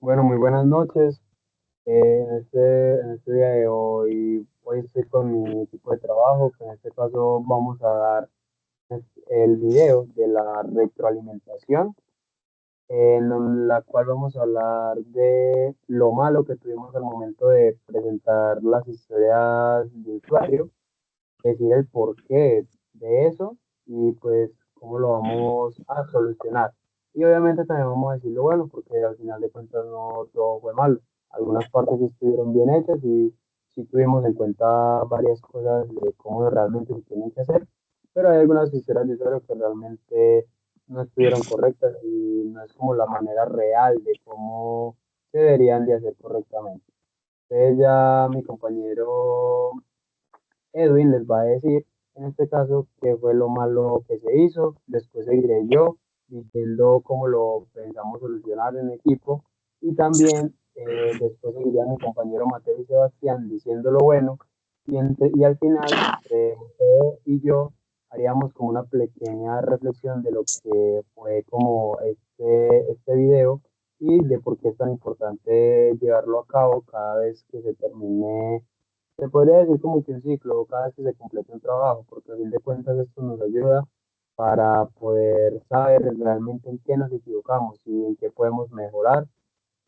Bueno, muy buenas noches. En este día de hoy estoy con mi equipo de trabajo, que en este caso vamos a dar el video de la retroalimentación, en la cual vamos a hablar de lo malo que tuvimos al momento de presentar las historias de usuario, decir el porqué de eso y pues cómo lo vamos a solucionar. Y obviamente también vamos a decir lo bueno, porque al final de cuentas no todo fue malo. Algunas partes sí estuvieron bien hechas y sí tuvimos en cuenta varias cosas de cómo realmente se tienen que hacer, pero hay algunas historias de usuario que realmente no estuvieron correctas y no es como la manera real de cómo se deberían de hacer correctamente. Entonces ya mi compañero Edwin les va a decir, en este caso, qué fue lo malo que se hizo. Después seguiré yo diciendo cómo lo pensamos solucionar en equipo. Y también después seguiría mi compañero Mateo y Sebastián diciendo lo bueno. Y al final, entre Mateo y yo, haríamos como una pequeña reflexión de lo que fue como este video y de por qué es tan importante llevarlo a cabo cada vez que se termine, se podría decir como que un ciclo, cada vez que se completa un trabajo, porque a fin de cuentas esto nos ayuda para poder saber realmente en qué nos equivocamos y en qué podemos mejorar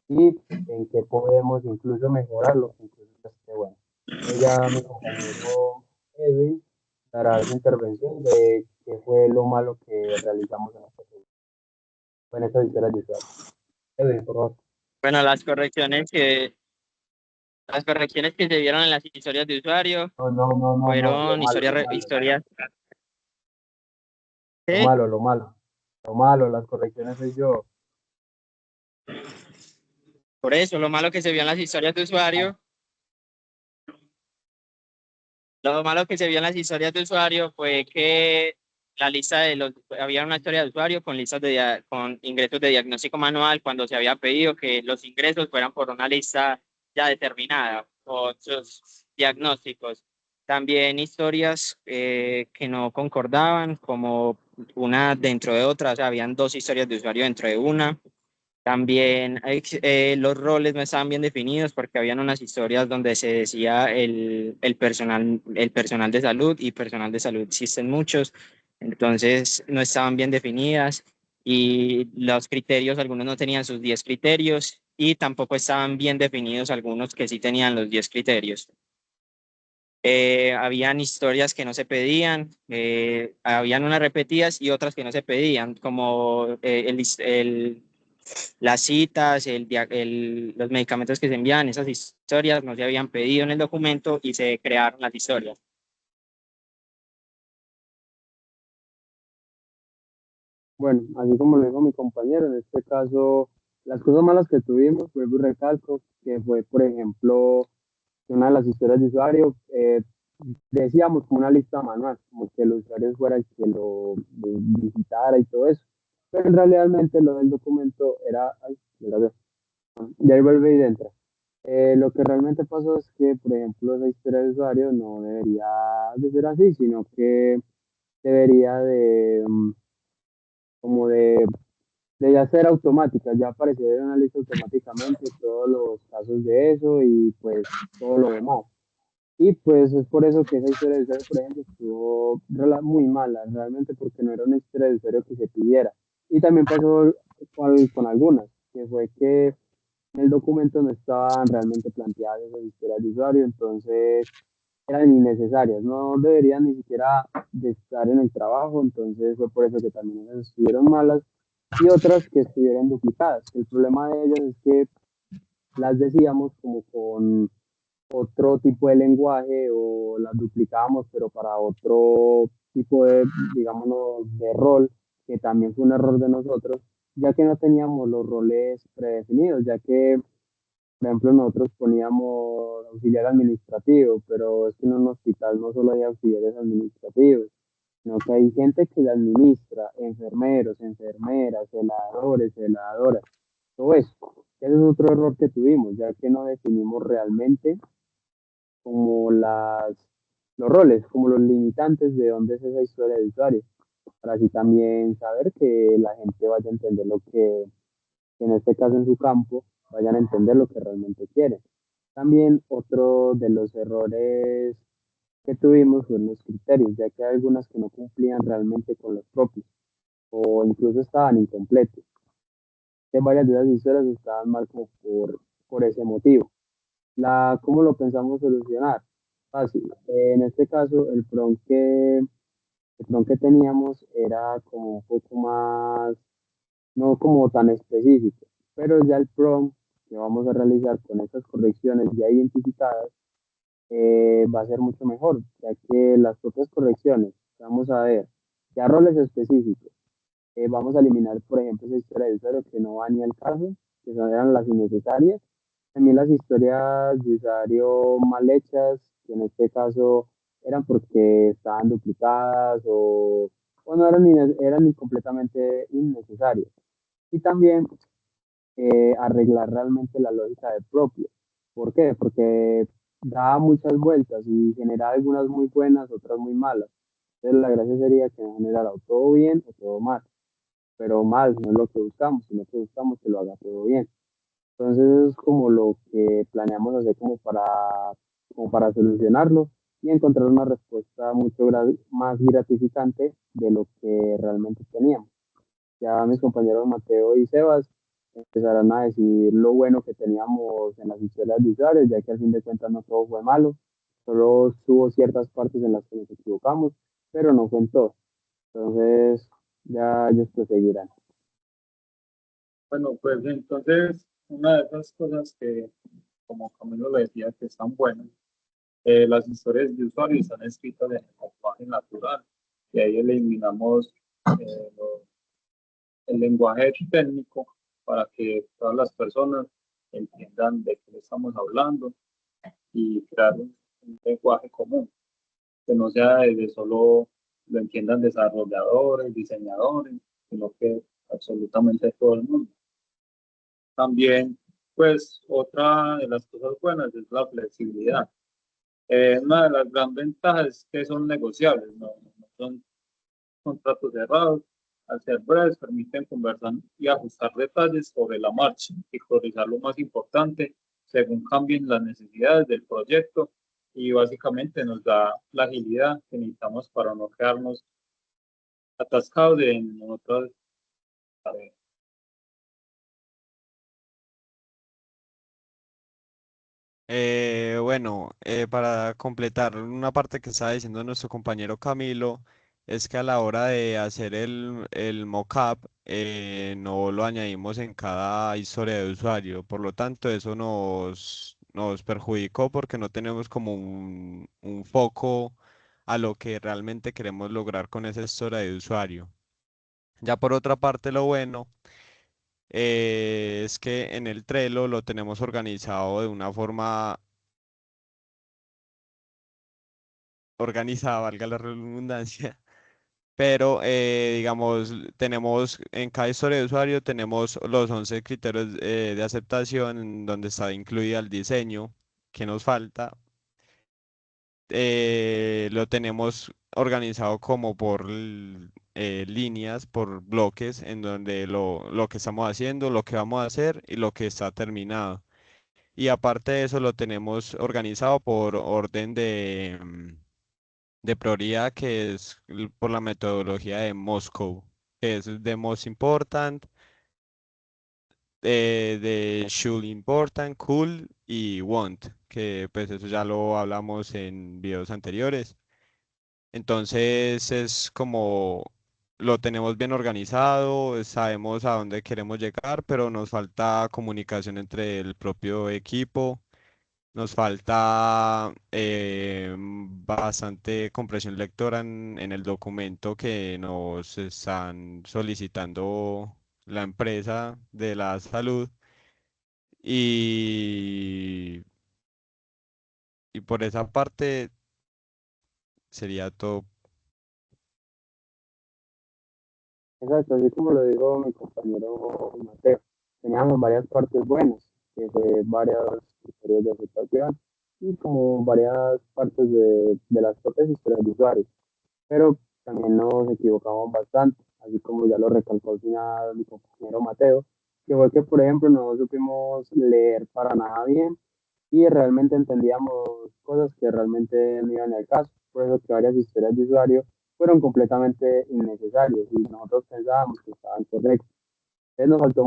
y en qué podemos incluso mejorar lo que incluso esté bueno. Entonces ya mi compañero Edwin dará su intervención de qué fue lo malo que realizamos en esta historia de usuario. Edwin, por favor. Bueno, las correcciones que se vieron en las historias de usuario No, no, no, no, no, lo fueron malo, historias, lo malo, historias, lo ¿qué? malo, lo malo. Lo malo, las correcciones soy yo. Por eso, lo malo que se vio en las historias de usuario, lo malo que se vio en las historias de usuario fue que había una historia de usuario con con ingresos de diagnóstico manual cuando se había pedido que los ingresos fueran por una lista ya determinada con sus diagnósticos. También historias que no concordaban, como una dentro de otra, o sea, habían dos historias de usuario dentro de una. También los roles no estaban bien definidos porque habían unas historias donde se decía el personal de salud, y personal de salud existen muchos, entonces no estaban bien definidas, y los criterios, algunos no tenían sus 10 criterios y tampoco estaban bien definidos algunos que sí tenían los 10 criterios. Habían historias que no se pedían, habían unas repetidas y otras que no se pedían, como las citas, los medicamentos que se envían, esas historias no se habían pedido en el documento y se crearon las historias. Bueno, así como lo dijo mi compañero, en este caso, las cosas malas que tuvimos, vuelvo y recalco, que fue, por ejemplo, que una de las historias de usuario, decíamos como una lista manual, como que el usuario fuera el que lo visitara y todo eso, pero realmente lo del documento era, ay, gracias, y ahí vuelve y entra. Lo que realmente pasó es que, por ejemplo, esa historia de usuario no debería de ser así, sino que debería de, como de ya ser automática, ya aparecería en una lista automáticamente todos los casos de eso y pues todo lo demás. Y pues es por eso que esa historia de usuario, por ejemplo, estuvo muy mala, realmente porque no era una historia de usuario que se pidiera. Y también pasó con algunas, que fue que en el documento no estaban realmente planteadas esas historias de usuario, entonces eran innecesarias, no deberían ni siquiera de estar en el trabajo, entonces fue por eso que también esas estuvieron malas y otras que estuvieron duplicadas. El problema de ellas es que las decíamos como con otro tipo de lenguaje o las duplicábamos, pero para otro tipo de, digámonos, de rol, que también fue un error de nosotros, ya que no teníamos los roles predefinidos, ya que, por ejemplo, nosotros poníamos auxiliar administrativo, pero es que en un hospital no solo hay auxiliares administrativos, sino que hay gente que le administra, enfermeros, enfermeras, celadores, celadoras, todo eso. Ese es otro error que tuvimos, ya que no definimos realmente como los roles, como los limitantes de dónde es esa historia de usuario, para así también saber que la gente vaya a entender lo que en este caso en su campo vayan a entender lo que realmente quieren. También otro de los errores que tuvimos fueron los criterios, ya que hay algunas que no cumplían realmente con los propios o incluso estaban incompletos. Que varias de las historias estaban mal como por ese motivo. ¿Cómo lo pensamos solucionar? Fácil. En este caso, el prompt que teníamos era como un poco más, no como tan específico, pero ya el prompt que vamos a realizar con estas correcciones ya identificadas va a ser mucho mejor, ya que las propias correcciones, vamos a ver, ya roles específicos, vamos a eliminar, por ejemplo, esa historia de usuario que no va ni al caso, que son, eran las innecesarias. También las historias de usuario mal hechas, que en este caso eran porque estaban duplicadas o no eran, eran completamente innecesarias. Y también arreglar realmente la lógica de propio. ¿Por qué? Porque da muchas vueltas y genera algunas muy buenas, otras muy malas. Entonces la gracia sería que generara o todo bien o todo mal, pero mal no es lo que buscamos, sino que buscamos que lo haga todo bien. Entonces eso es como lo que planeamos hacer como para solucionarlo y encontrar una respuesta mucho más gratificante de lo que realmente teníamos. Ya mis compañeros Mateo y Sebas empezarán a decir lo bueno que teníamos en las historias de usuarios, ya que al fin de cuentas no todo fue malo, solo hubo ciertas partes en las que nos equivocamos, pero no fue en todo. Entonces ya ellos proseguirán. Bueno, pues entonces una de esas cosas que, como Camilo le decía, que están buenas, las historias de usuarios están escritas en el lenguaje natural y ahí eliminamos lo- el lenguaje técnico para que todas las personas entiendan de qué estamos hablando y crear un lenguaje común, que no sea de solo lo entiendan desarrolladores, diseñadores, sino que absolutamente todo el mundo. También, pues, otra de las cosas buenas es la flexibilidad. Una de las grandes ventajas es que son negociables, no son contratos cerrados. Al ser breves, permiten conversar y ajustar detalles sobre la marcha y priorizar lo más importante según cambien las necesidades del proyecto y básicamente nos da la agilidad que necesitamos para no quedarnos atascados en otras tareas. Bueno, para completar una parte que estaba diciendo nuestro compañero Camilo, es que a la hora de hacer el mockup, no lo añadimos en cada historia de usuario, por lo tanto eso nos perjudicó porque no tenemos como un foco a lo que realmente queremos lograr con esa historia de usuario. Ya por otra parte, lo bueno es que en el Trello lo tenemos organizado de una forma organizada, valga la redundancia, pero digamos, tenemos en cada historia de usuario tenemos los 11 criterios de aceptación en donde está incluida el diseño que nos falta. Lo tenemos organizado como por líneas, por bloques, en donde lo que estamos haciendo, lo que vamos a hacer y lo que está terminado. Y aparte de eso, lo tenemos organizado por orden de prioridad, que es por la metodología de Moscow, que es de Most Important, de Should Important, Cool y Want, que pues eso ya lo hablamos en videos anteriores. Entonces es como lo tenemos bien organizado, sabemos a dónde queremos llegar, pero nos falta comunicación entre el propio equipo. Nos falta bastante compresión lectora en el documento que nos están solicitando la empresa de la salud y, y por esa parte sería todo. Exacto, así como lo dijo mi compañero Mateo, teníamos varias partes buenas, que fue varias historias de aceptación y como varias partes de las propias historias de usuarios, pero también nos equivocamos bastante, así como ya lo recalcó al final mi compañero Mateo, que fue que, por ejemplo, no supimos leer para nada bien y realmente entendíamos cosas que realmente no iban al caso. Por eso que varias historias de usuario fueron completamente innecesarias y nosotros pensábamos que estaban correctas. Entonces nos faltó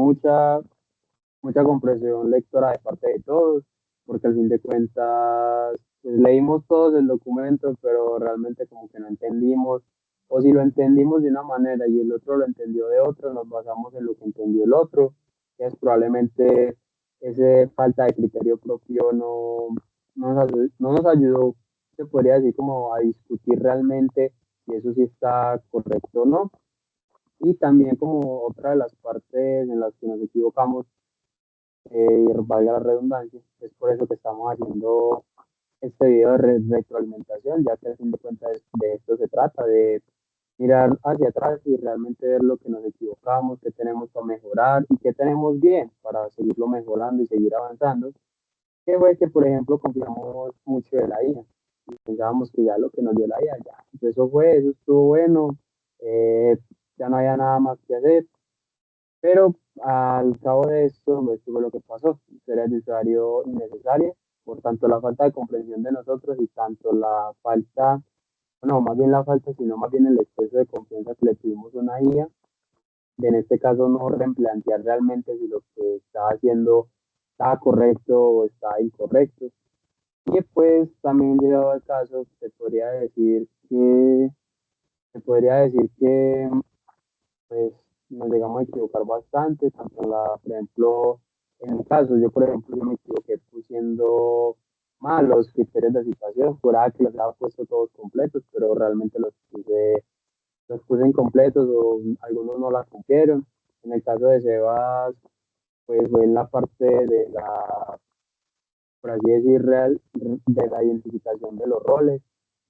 mucha comprensión lectora de parte de todos, porque al fin de cuentas pues, leímos todos el documento, pero realmente como que no entendimos, o si lo entendimos de una manera y el otro lo entendió de otra, nos basamos en lo que entendió el otro, que es probablemente esa falta de criterio propio no nos ayudó, se podría decir, como a discutir realmente si eso sí está correcto o no. Y también como otra de las partes en las que nos equivocamos, y valga la redundancia, es por eso que estamos haciendo este video de retroalimentación, ya que al fin de cuentas de esto se trata, de mirar hacia atrás y realmente ver lo que nos equivocamos, qué tenemos para mejorar y qué tenemos bien para seguirlo mejorando y seguir avanzando. Que fue que, por ejemplo, confiamos mucho de la IA y pensábamos que ya lo que nos dio la IA, ya, pues eso fue, eso estuvo bueno, eh, ya no había nada más que hacer, pero al cabo de esto, esto fue lo que pasó. Historias de usuario innecesarias, por tanto la falta de comprensión de nosotros y tanto la falta, no, más bien la falta, sino más bien el exceso de confianza que le tuvimos a una IA, de en este caso no replantear realmente si lo que estaba haciendo estaba correcto o estaba incorrecto. Y pues también llegado al caso, se podría decir que pues nos llegamos a equivocar bastante, tanto en por ejemplo, en mi caso, yo por ejemplo, yo me equivoqué pusiendo mal los criterios de situación, juraba que los había puesto todos completos, pero realmente los puse incompletos o algunos no la cumplieron. En el caso de Sebas, pues fue en la parte de la, por así decir, de la identificación de los roles,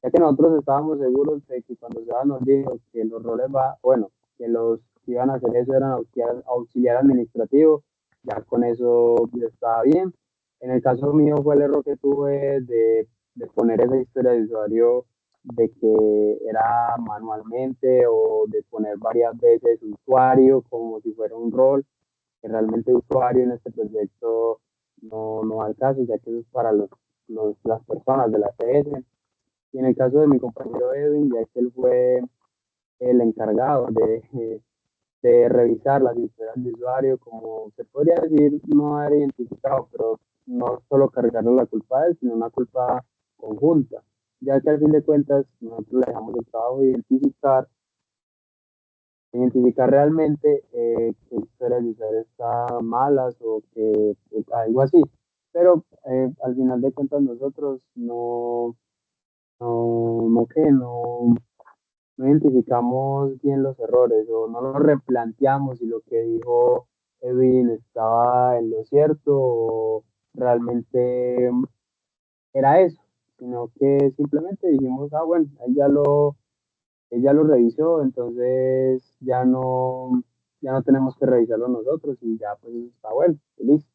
ya que nosotros estábamos seguros de que cuando Sebas nos dijo que los roles bueno, que los que iban a hacer eso eran auxiliar administrativo, ya con eso ya estaba bien. En el caso mío fue el error que tuve de poner esa historia de usuario de que era manualmente o de poner varias veces usuario como si fuera un rol, que realmente usuario en este proyecto no al caso, ya que eso es para las personas de la CS. Y en el caso de mi compañero Edwin, ya que él fue el encargado de revisar las historias de usuario, como se podría decir, no haber identificado, pero no solo cargarle la culpa a él, sino una culpa conjunta, ya que al fin de cuentas nosotros le dejamos el trabajo de identificar realmente qué historias de usuarios están malas o que algo así. Pero al final de cuentas nosotros no identificamos bien los errores o no los replanteamos si lo que dijo Edwin estaba en lo cierto o realmente era eso, sino que simplemente dijimos, ah, bueno, ella lo revisó, entonces ya no tenemos que revisarlo nosotros y ya pues está bueno, listo.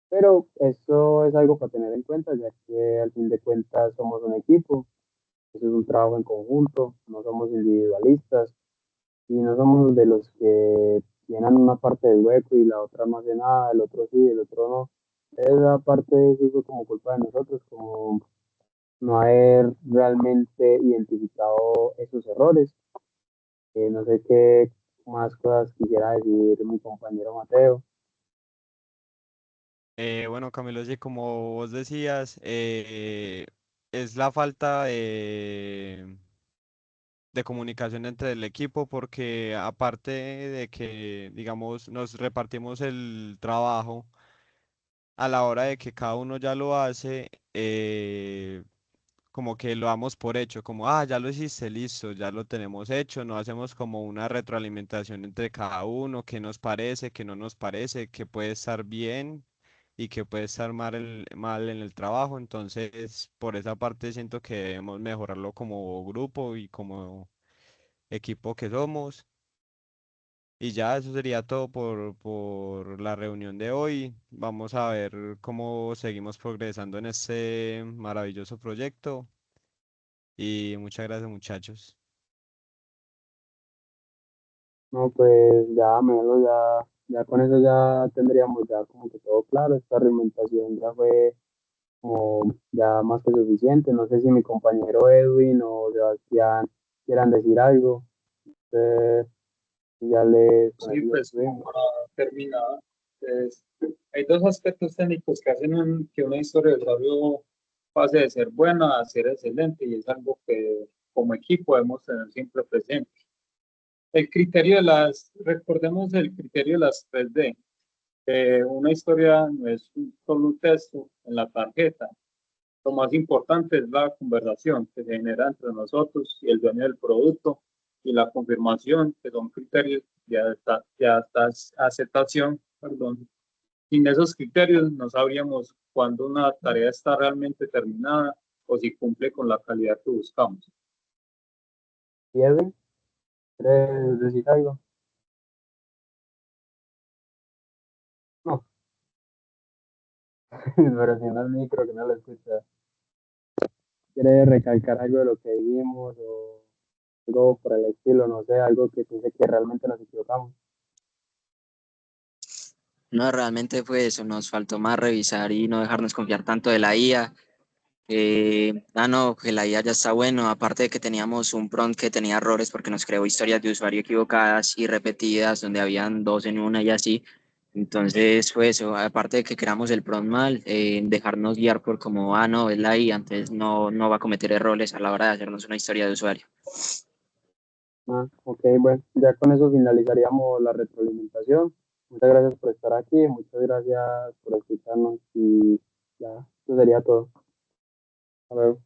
Pero esto es algo para tener en cuenta, ya que al fin de cuentas somos un equipo, eso es un trabajo en conjunto, no somos individualistas y no somos de los que llenan una parte del hueco y la otra no hace nada, el otro sí, el otro no. Esa parte sí fue como culpa de nosotros, como no haber realmente identificado esos errores. No sé qué más cosas quisiera decir mi compañero Mateo. Bueno, Camilo, sí, como vos decías, es la falta de comunicación entre el equipo porque aparte de que, digamos, nos repartimos el trabajo a la hora de que cada uno ya lo hace, como que lo damos por hecho, como, ah, ya lo hiciste, listo, ya lo tenemos hecho, no hacemos como una retroalimentación entre cada uno, qué nos parece, qué no nos parece, qué puede estar bien y qué puede estar mal en el trabajo, entonces por esa parte siento que debemos mejorarlo como grupo y como equipo que somos. Y ya eso sería todo por la reunión de hoy. Vamos a ver cómo seguimos progresando en este maravilloso proyecto. Y muchas gracias, muchachos. No, pues ya, Melo, Ya con eso ya tendríamos ya como que todo claro. Esta argumentación ya fue como ya más que suficiente. No sé si mi compañero Edwin o Sebastián quieran decir algo. Entonces, ya les, con Sí, eso ya pues como estuvimos. para terminar, pues, hay dos aspectos técnicos que hacen que una historia de usuario pase de ser buena a ser excelente y es algo que como equipo debemos tener siempre presente. El criterio de recordemos el criterio de las 3D. Una historia no es solo un texto en la tarjeta. Lo más importante es la conversación que se genera entre nosotros y el dueño del producto y la confirmación, que son criterios de aceptación. Perdón. Sin esos criterios no sabríamos cuándo una tarea está realmente terminada o si cumple con la calidad que buscamos. ¿Y Edwin? ¿Quieres decir algo? No, pero si no el micro que no lo escucha. ¿Quieres recalcar algo de lo que vimos o algo por el estilo? No sé, algo que piense que realmente nos equivocamos. No, realmente fue eso, nos faltó más revisar y no dejarnos confiar tanto de la IA. No, que la IA ya está bueno, aparte de que teníamos un prompt que tenía errores porque nos creó historias de usuario equivocadas y repetidas, donde habían dos en una y así. Entonces fue eso, aparte de que creamos el prompt mal, dejarnos guiar por como, no, es la IA, antes no va a cometer errores a la hora de hacernos una historia de usuario. Ah, ok, bueno, ya con eso finalizaríamos la retroalimentación. Muchas gracias por estar aquí, muchas gracias por escucharnos y ya, eso sería todo. Hasta luego.